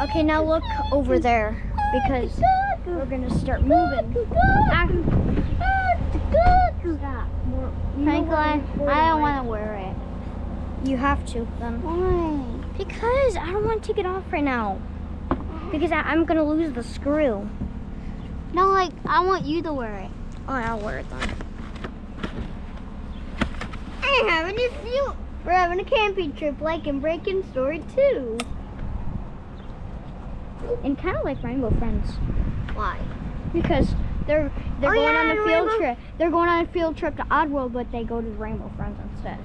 Okay, now look over there because we're gonna start moving. Franklin, I don't want to wear it. You have to then. Why? Because I don't want to take it off right now. Because I'm gonna lose the screw. No, like, I want you to wear it. Oh, I'll wear it then. We're having a camping trip like in Breaking Story 2. And kind of like Rainbow Friends. Why? Because they're going yeah, on a field Rainbow- trip. They're going on a field trip to Oddworld, but they go to Rainbow Friends instead.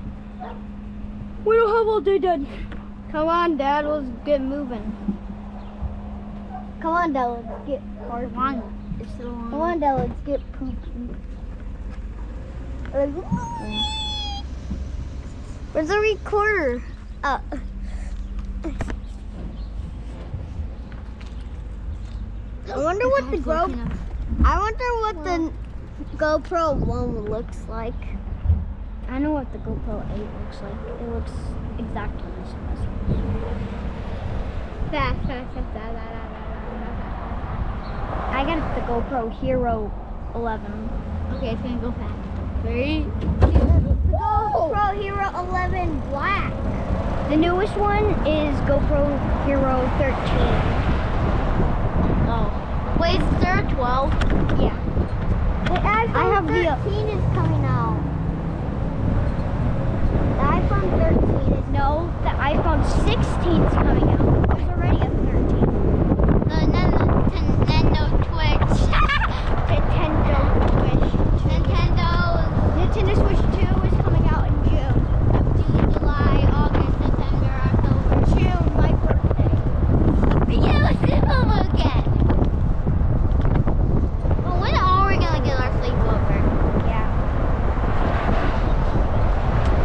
We don't have all day, Dad. Come on, Dad. Let's get moving. Come on, Dad, let's get hard. Come Come on, Dad, let's get poopy. Where's the recorder? I wonder what the GoPro 1 looks like. I know what the GoPro 8 looks like. It looks exactly the same as I got the GoPro Hero 11. Okay, it's gonna go fast. 3. GoPro Hero 11 Black. The newest one is GoPro Hero 13. Oh. Wait, is there a 12? Yeah. The iPhone I have 13 is coming out. The iPhone 13 is No, the iPhone 16 is coming out. There's already a 13. the Nintendo Twitch. Nintendo Switch. Nintendo Switch 2 is coming out in June. June, July, August, September, October. June, my birthday. Yeah, sleepover again. But when are we gonna get our sleepover? Yeah.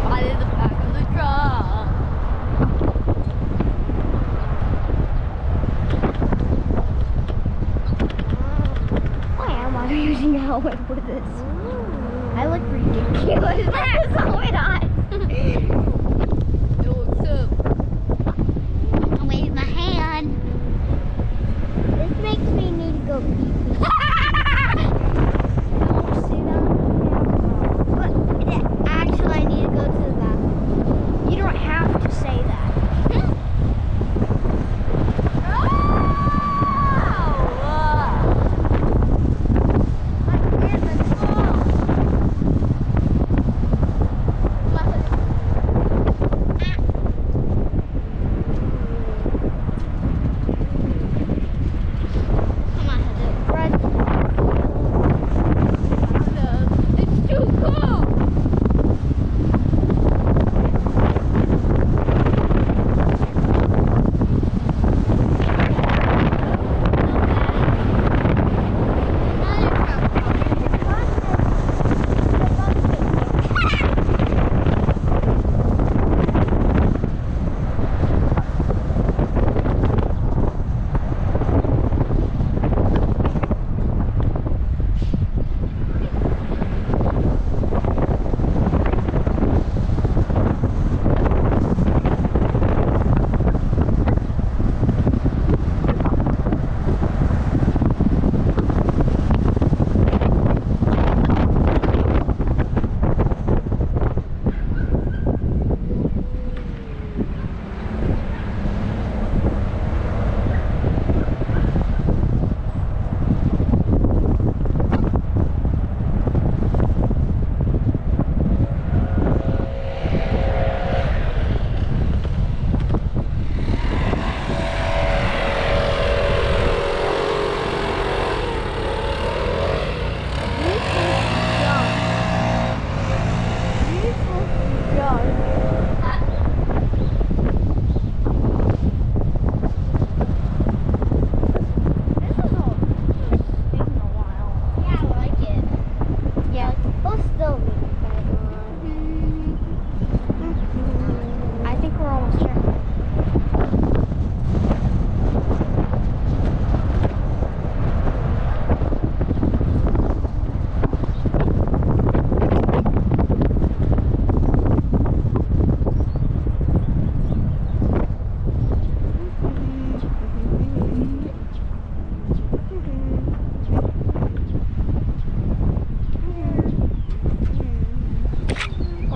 Out of the back of the truck. Why am I using a helmet for this? I look ridiculous. That's all it on. I'll wave my hand. This makes me need to go pee-pee. Actually, I need to go to the bathroom. You don't have to say that.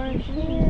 cars here.